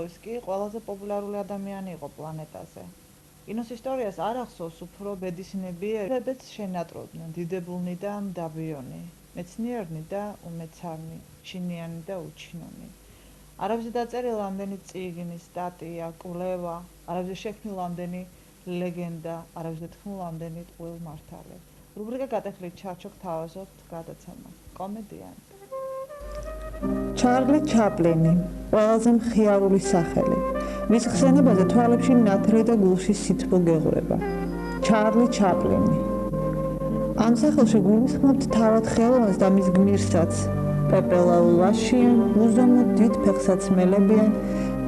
დროს კი ყველაზე პოპულარული ადამიანი იყო პლანეტაზე. კინოს ისტორიას არ ახსოვს უფრო ბედისმნებიერი, რებიც შენატროდნენ დიდებულნი და მდაბიონი, მეცნიერნი და უმეცარნი, ჩინიანი და უჩინონი. არაბზე დაწერილი ამდენი წიგნი, სტატია, კვლევა, არაბზე შექმნილი ამდენი ლეგენდა, არაბზე თქმული ამდენი ტყუილმართალი. რუბრიკა გატეხილით ჩარჩო გთავაზობთ გადაცემას. კომედიანი. ჩარლი ჩაპლინი, ყველაზე მხიარული სახელი. მის ხსენებაზე თვალებში ნათლი და გულში სითბო გეღვრება. ჩარლი ჩაპლინი. ამ სახელში გულისხმობთ თავად ხელოვნებას და მის გმირსაც. პეპელაულაშიან, უზომო დიდ ფეხსაცმელებიან,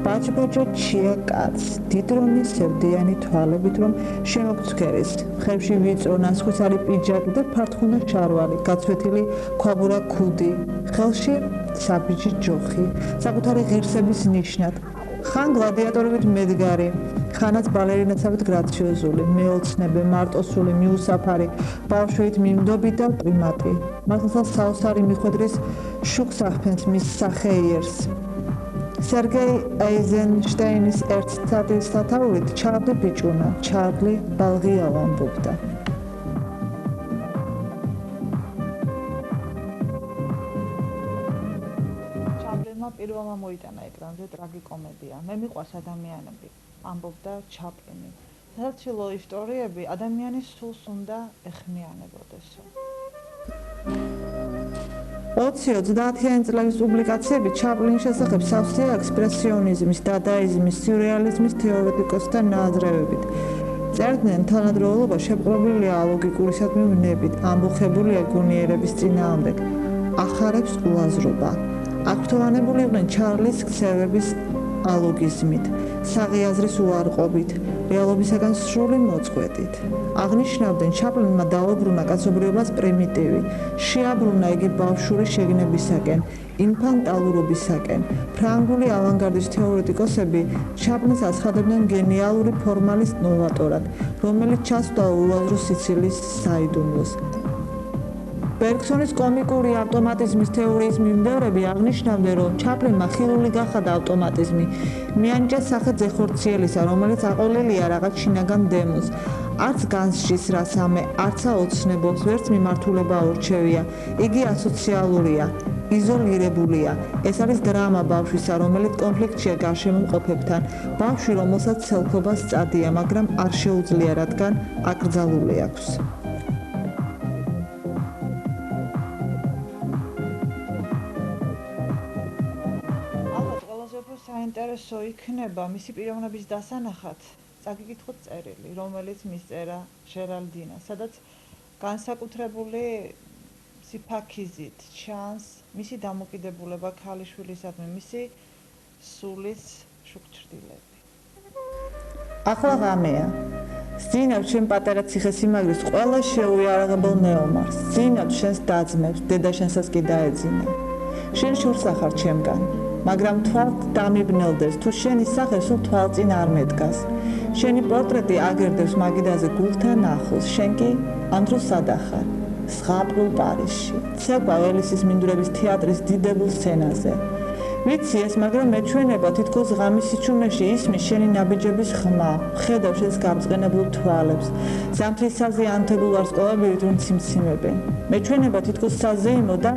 ბაჭბაჭო ჩია კაცს, დიდრონი სევდიანი თვალებით, რომ შემოგცქერის, ხევში ვიწრო ნასხვისარი პიჯაკი და ფარტხუნა შარვალი, გაცვეთილი ქვაბურა ქუდი, ხელში საბიჯი ჯოხი, საკუთარი ღირსების ნიშნად. ხან გლადიატორებით მედგარი, ხანაც ბალერინაცავით გრაციოზული, მეოცნებე, მარტოსული, მიუსაფარი, ბავშვით მიმდობი და პრიმატი. მართლაც საოცარი მიხვედრის შუქს ახფენს მის სახეიერს. სერგეი აიზენშტეინის ერთ ციტატის სათაურით ჩარლი ბიჭუნა, ჩარლი ბალღიაო ამბობდა. ჩაპლინმა პირველმა მოიტანა ეკრანზე ტრაგიკომედია. მე მიყვარს ადამიანები, ამბობდა ჩაპლინი. საჩილო ისტორიები ადამიანის სულს უნდა ეხმიანებოდესო. 20-30-იანი წლების პუბლიკაციები ჩაპლინის შესახებ სავსეა ექსპრესიონიზმის, დადაიზმის, სიურეალიზმის თეორეტიკოსთა ნაზრევებით. წერდნენ თანადროულობა შეპყრობილია ალოგიკურისადმი ვნებით, ამბოხებულია გონიერების წინააღმდეგ, ახარებს ულაზრობა. აქტოვანებული იყვნენ ჩარლის ქცევების ალოგიზმით, საღიაზრის უარყოფით, რეალობისაგან სრული მოწყვეტით. აღნიშნავდნენ ჩაპლინმა დაუბრუნა კაცობრიობას პრიმიტივი, შეაბრუნა იგი ბავშვური შეგნებისაკენ, ინფანტალურობისაკენ. ფრანგული ავანგარდის თეორეტიკოსები ჩაპლინს აცხადებდნენ გენიალური ფორმალის ნოვატორად, რომელიც ჩასვდა უაზრო სიცილის საიდუმლოს. ბერგსონის კომიკური ავტომატიზმის თეორიის მიმდევრები აღნიშნავდნენ, რომ ჩაპლინმა ხილული გახადა ავტომატიზმი, მიანიჭა სახე ძეხორციელისა, რომელიც აყოლილია რაღაც შინაგან დემონს. არც განსჯის რასამე, არცა ოცნებობს, ვერც მიმართულება აურჩევია. იგი ასოციალურია, იზოლირებულია. ეს არის დრამა ბავშვისა, რომელიც კონფლიქტშია გარშემო მყოფებთან. ბავშვი, რომელსაც ცელქობა სწადია, მაგრამ არ შეუძლია, რადგან აკრძალული აქვს. საინტერესო იქნება მისი პიროვნების დასანახად წაგიკითხოთ წერილი, რომელიც მისწერა ჟერალდინა, სადაც განსაკუთრებული სიფაქიზით ჩანს მისი დამოკიდებულება ქალიშვილისადმი, მისი სულის შუქჩრდილები. ახლა ღამეა. სძინავ ჩემ პატარა ციხესიმაგრის ყველა შეუიარაღებელ ნეომარს, სძინავ შენს დაძმებს, დედა შენსაც კი დაეძინა. შენ შორს ახარ ჩემგან. მაგრამ თვალთ დამიბნელდეს, თუ შენი სახე სულ თვალწინ არ მედგას. შენი პორტრეტი აგერდებს მაგიდაზე გულთან ახლოს, შენ კი ამ დროს სად ახარ? ზღაპრულ პარიზში, ცეკვა ველისის მინდვრების თეატრის დიდებულ სცენაზე. ვიცი ეს, მაგრამ მეჩვენება თითქოს ღამის სიჩუმეში ისმის შენი ნაბიჯების ხმა, ხედავ შენს გამწყენებულ თვალებს, ზამთრის საზე ანთებულ ვარსკვლავებით რომ ციმციმებენ. მეჩვენება თითქოს საზეიმო და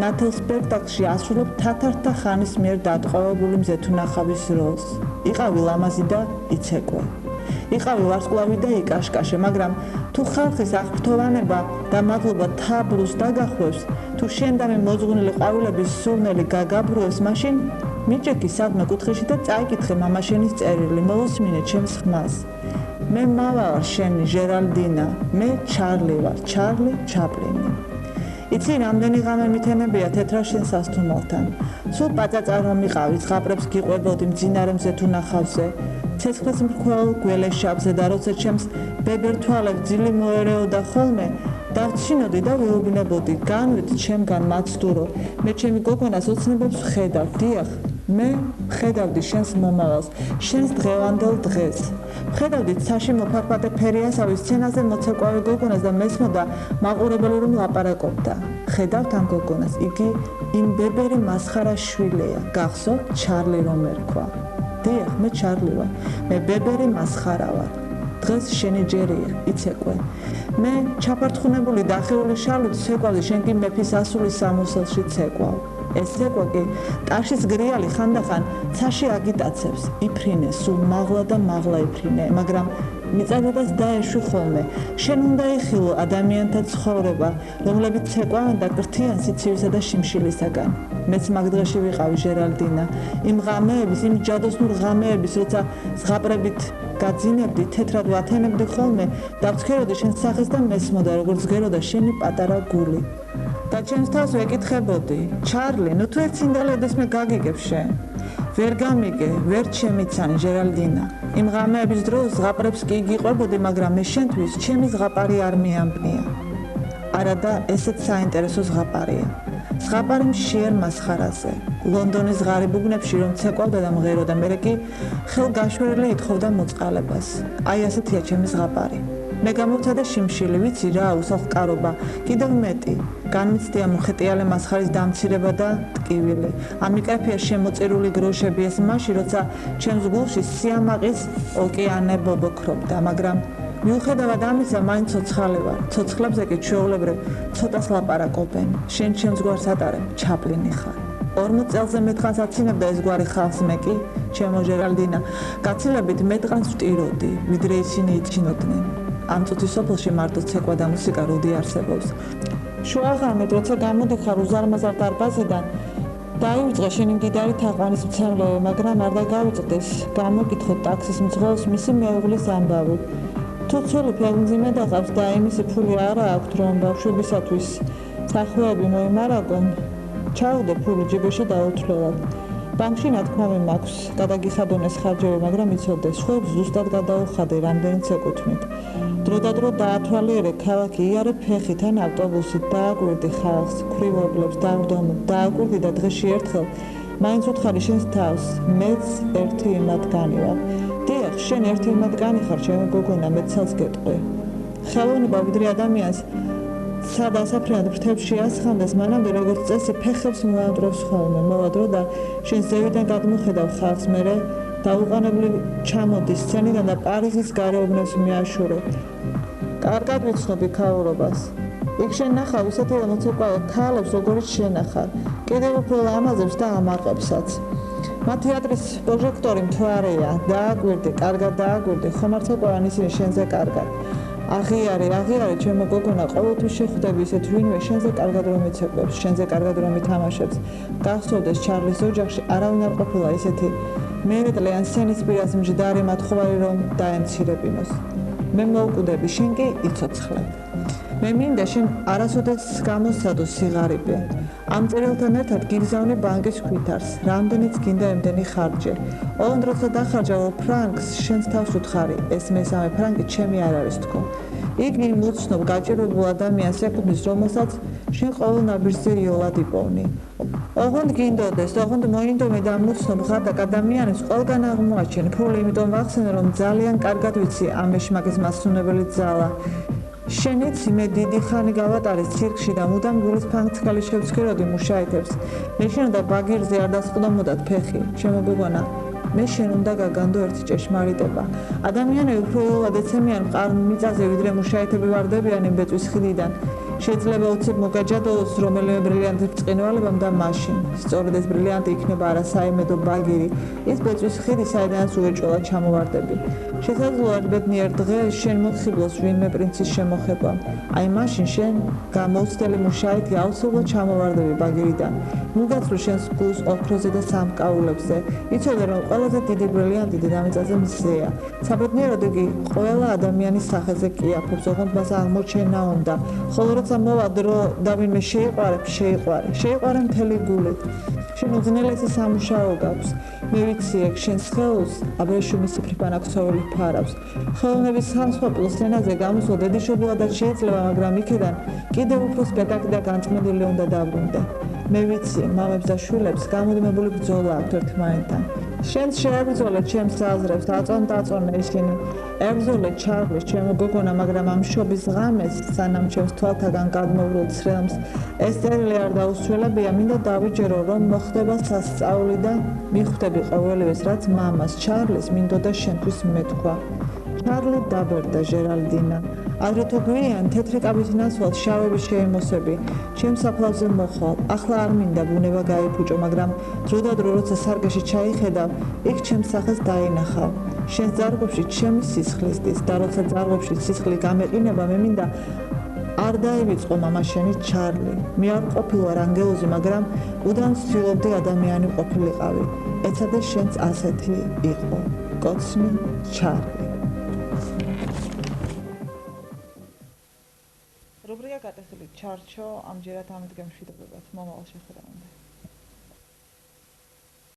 ნათელ სპექტაკლში ასრულებ თათართა ხანის მიერ დატყვევებული მზეთუნახავის როლს. იყავი ლამაზი და იცეკვე. იყავი ვარსკვლავი და იკაშკაშე, მაგრამ თუ ხალხის აღფრთოვანება და მადლობა თაბრუს დაგახვევს, თუ შენ და მე მოძღვნილი ყვავილების სურნელი გაგაბრუებს, მაშინ მიჭექი სადმე კუთხეში და წაიკითხე მამაშენის წერილი, მოვუსმინე ჩემს ხმას. მე მამა ვარ შენი ჟერალდინა, მე ჩარლი ვარ, ჩარლი ჩაპლინი. იცი რამდენი ღამე მithენებია თეთრა შენ სასტუმროთან. სულ პაწაწა რომ მიყავი, ზღაპრებს გიყვებოდი მძინარე მზეთუნახავზე. ცეცხლის მრქველ გველეშაპზე და როცა ჩემს ბებერ თვალებს ძილი მოერეოდა ხოლმე, დავჩინოდი და ვეუბნებოდი, განვით ჩემგან მაცდურო, მე ჩემი გოგონას ოცნებებს ვხედავ, დიახ, მე ვხედავდი შენს მომავალს, შენს დღევანდელ დღეს. ვხედავდი ცაში მოფარფატე ფერიასავი სცენაზე მოცეკვავი გოგონას და მესმოდა მაყურებელი რომ ლაპარაკობდა. ხედავთ ამ გოგონას, იგი იმ ბებერი მასხარა შვილია, გახსოვთ ჩარლი რომ ერქვა. დიახ, მე ჩარლი ვარ. მე ბებერი მასხარა ვარ. დღეს შენი ჯერია, იცეკვე. მე ჩაფართხუნებული დახეული შალით ცეკვავდი, შენ კი მეფის ასულის სამოსელში ცეკვავ. ეს ცეკვა კი ტაშის გრიალი ხანდახან ცაში აგიტაცებს, იფრინე, სულ მაღლა და მაღლა იფრინე, მაგრამ მიწადებას დაეშვი ხოლმე. შენ უნდა იხილო ადამიანთა ცხოვრება, რომლებიც ცეკვავენ და კრთიან სიცივისა და შიმშილისაგან. მეც მაგ დღეში ვიყავი ჟერალდინა, იმ ღამეების, იმ ჯადოსნურ ღამეების, როცა ზღაპრებით გაძინებდი, თეთრად ვათენებდი ხოლმე და ვცქეროდი შენ სახეს და მესმოდა, როგორც გეროდა შენი პატარა გული. და ჩემს თავს ვეკითხებოდი, ჩარლი, ნუ თუ ერთ სინდალედეს მე გაგიგებ შენ. ვერ გამიგე, ვერ შემიცანი ჟერალდინა. იმ ღამეების დროს ზღაპრებს კი გიყვებოდი, მაგრამ მე შენთვის ჩემი ზღაპარი არ მიამბნია. არადა ესეც საინტერესო ზღაპარია. ზღაპარი მშიერ მასხარაზე. ლონდონის ღარიბ უბნებში რომ ცეკვავდა და მღეროდა, მერე კი ხელგაშვერილი ითხოვდა მოწყალებას. აი ასეთია ჩემი ზღაპარი. მე გამოვცადე შიმშილი, ვიცი რა, უსახლკარობა, კიდევ მეტი. განმიცდია მოხეტიალე მასხარის დამცირება და ტკივილი. ამიკრაფია შემოწირული გროშები ეს მაშინ, როცა ჩემს გულში სიამაყის ოკეანე ბობოქრობდა, მაგრამ მიუხედავად ამისა, მაინც ცოცხალი ვარ. ცოცხლებზე კი ჩვეულებრივ ცოტას ლაპარაკობენ. შენ ჩემს გვარს ატარებ, ჩაპლინი ხარ. 40 წელზე მეტყანს აცინებდა ეს გვარი ხალხს, მე კი, ჩემო ჟერალდინა, გაცილებით მეტყანს ვტიროდი, ვიდრე ისინი იჩინოდნენ. ამ წუთის სოფელში მარტო ცეკვა და მუსიკა რუდი არსებობს. შუაღამით, როცა გამოდიხარ უზარმაზარ დარბაზიდან, დაივიწყე შენი მდიდარი თაყვანის მცემლები, მაგრამ არ დაგავიწყდეს. გამოკითხო ტაქსის მძღოლს მისი მეუღლის ამბავი. თუ ცული ფეხმძიმე დაღავს და იმისი ფული არა აქვთ, რომ ბავშვებისათვის სახვეები მოიმარაგონ, ჩაუდე ფული ჯიბეში დაუთვლელად. ბანკში ნათქვამი მაქვს, გადაგიხადონ ეს ხარჯები, მაგრამ იცოდე, სხვებს ზუსტად გადაუხადე, რამდენიც ეკუთვნით. დროდადრო დაათვალიერე ქალაქი, იარე ფეხით ან ავტობუსით, დააკვირდი ხალხს, ქვრივობლებს, დააკვირდი და დღეში ერთხელ მაინც უთხარი შენს თავს, მეც ერთი იმათგანი ვარ. დიახ, შენ ერთი იმათგანი ხარ, ჩემო გოგონა, მეცაც გეტყვი. ხელოვნება ვიდრე ადამიანს სად ასაფრენად ფრთებში ასხამდეს, მანამდე როგორც წესი ფეხებს მოამტვრევს ხოლმე. მოვადრო და შენ ზევიდან გადმოხედავ ხალხს, მერე დაუყოვნებლივ ჩამოდი სცენიდან და პარიზის გარეუბნებს მიაშურე. კარგად ვიცნობ იქაურობას. იქ შენ ნახავ ისეთი მოცეკვავე ქალებს, როგორიც შენ ახარ. კიდევ უფრო ლამაზებს და ამაყებსაც. მათ თეატრის პროჟექტორი მთვარეა. დააკვირდი, კარგად დააკვირდი, ხომ არ ცეკვავენ ისინი შენზე კარგად. აღიარე, ჩემო გოგონა, ყოველთვის შეხვდები ისეთ ვინმე შენზე კარგად რომ იცეკვებს, შენზე კარგად რომ ითამაშებს. გახსოვდეს ჩარლის ოჯახში არავინ არ ყოფილა ისეთი მერეტლე ან სცენის პირას მჯდარი მათხოვარი რომ დაემცირებინოს. მე მოვკვდები, შენ კი იცოცხლე. მე მინდა შენ არასოდეს გამოსცადო სიღარიბე. ამ წერილთან ერთად გიგზავნე ბანკის ქვითარს, რამდენიც გინდა ემდენი ხარჯი. ოღონდ როცა დახარჯავ ფრანკს, შენს თავს უთხარი, ეს მესამე ფრანკი ჩემი არ არის თქო. იგი მოცნობ გაჭირვებულ ადამიანს ეკუთვნის, რომელსაც შენ ყოველ ნაბიჯზე იოლად იპოვნი. ოღონდ გინდოდეს, ოღონდ მოინდომე და მოცნობ ღარდაკ ადამიანებს ყველგან აღმოაჩენ ფული, იმიტომ ვახსენე, რომ ძალიან კარგად ვიცი ამ ეშმაკის მასწავლებელი ძალა. შენ იცი, მე დიდი ხანი გავატარეს ცირკში და მუდამ გულის ფანქცკალი შევცქეროდი მუშაეთებს. მე შენ და ბაგირზე არ დასყდომოდათ ფეხი, ჩემო გოგონა. მე შენ უნდა გაგანდო ერთი ჭეშმარიტება. ადამიანები უფრო იოლად ეცემიან მყარ მიწაზე, ვიდრე მუშაეთები ვარდებიან იმ ბეწვის ხიდიდან. შეიძლება უცებ მოგაჯადოოს რომელიმე ბრილიანტის ბრწყინვალებამ და მაშინ სწორედ ეს ბრილიანტი იქნება არასაიმედო ბაგირი, ის ბეწვის ხიდი, საიდანაც უეჭველად ჩამოვარდები. შესაძლოა ბედნიერ დღეს შენ მოხიბლოს ვინმე პრინცის შემოხება. აი მაშინ შენ გამოუცდელი მუშაეთი აუცილებლად ჩამოვარდები ბაგირიდან. მოგაცრუ შენს გულს ოქროზე და სამკაულებზე. იცოდე, რომ ყველაზე დიდი ბრილიანტი დედამიწაზე მზეა. საბედნიეროდ იგი ყველა ადამიანის სახეზე კიაფობს, ოღონდ მას აღმოჩენა უნდა. ხოლო როცა მოვა დრო და ვინმე შეიყვარე მთელი გულით. შენ უძნელესი სამუშაო გაქვს. მე ვიცი, ეგ შენ სხეულს აბრეშუმის ციფრიფანაქცეული ფარავს. ხელოვნების სამსხვერპლო სცენაზე გამოსვლა დედიშობილადაც შეიძლება, მაგრამ იქედან კიდევ უფრო სპექტაკლი და განწმენდილი უნდა დაბრუნდე. მე ვიცი, მამებს და შვილებს გამუდმებული ბრძოლა აქვთ ერთმანეთთან. შენ შეებრძოლე ჩემს აზრებს, აწონ-დაწონე ისინი. ებრძოლე ჩარლის ჩემო გოგონა, მაგრამ ამ შობის ღამეს, სანამ ჩემს თვალთაგან გადმოვლილ ცრემლს ეს წერილი არ დაუსრულებია, მინდა დავიჯერო, რომ მოხდება სასწაული და მიხვდები ყოველივეს, რაც მამას, ჩარლის მინდოდა შენთვის მეთქვა. ჩარლი დაბერდა ჟერალდინა. ადრე თუ გვიან, თეთრი კაბით ნაცვალ შავები შეიმოსები, ჩემს საფლავზე მოხვალ. ახლა არ მინდა ბუნება გაიფუჭო, მაგრამ დრო და დრო როცა სარგეში ჩაიხედავ, იქ ჩემს სახეს დაინახავ. შენს ძარღვებში ჩემი სისხლისდის და როცა ძარღვებში სისხლი გამეყინება, მე მინდა არ დაივიწყო მამა შენი ჩარლი. მე არ ყოფილვარ ანგელოზი, მაგრამ უდან ვცდილობდი ადამიანი ყოფილიყავი. ეცადე შენც ასეთი იყო. კოცნი ჩარლი. რუბრიკა გატეხილი ჩარჩო, ამჯერად ამით გემშვიდობებათ. მომავალ შეხვედრამდე.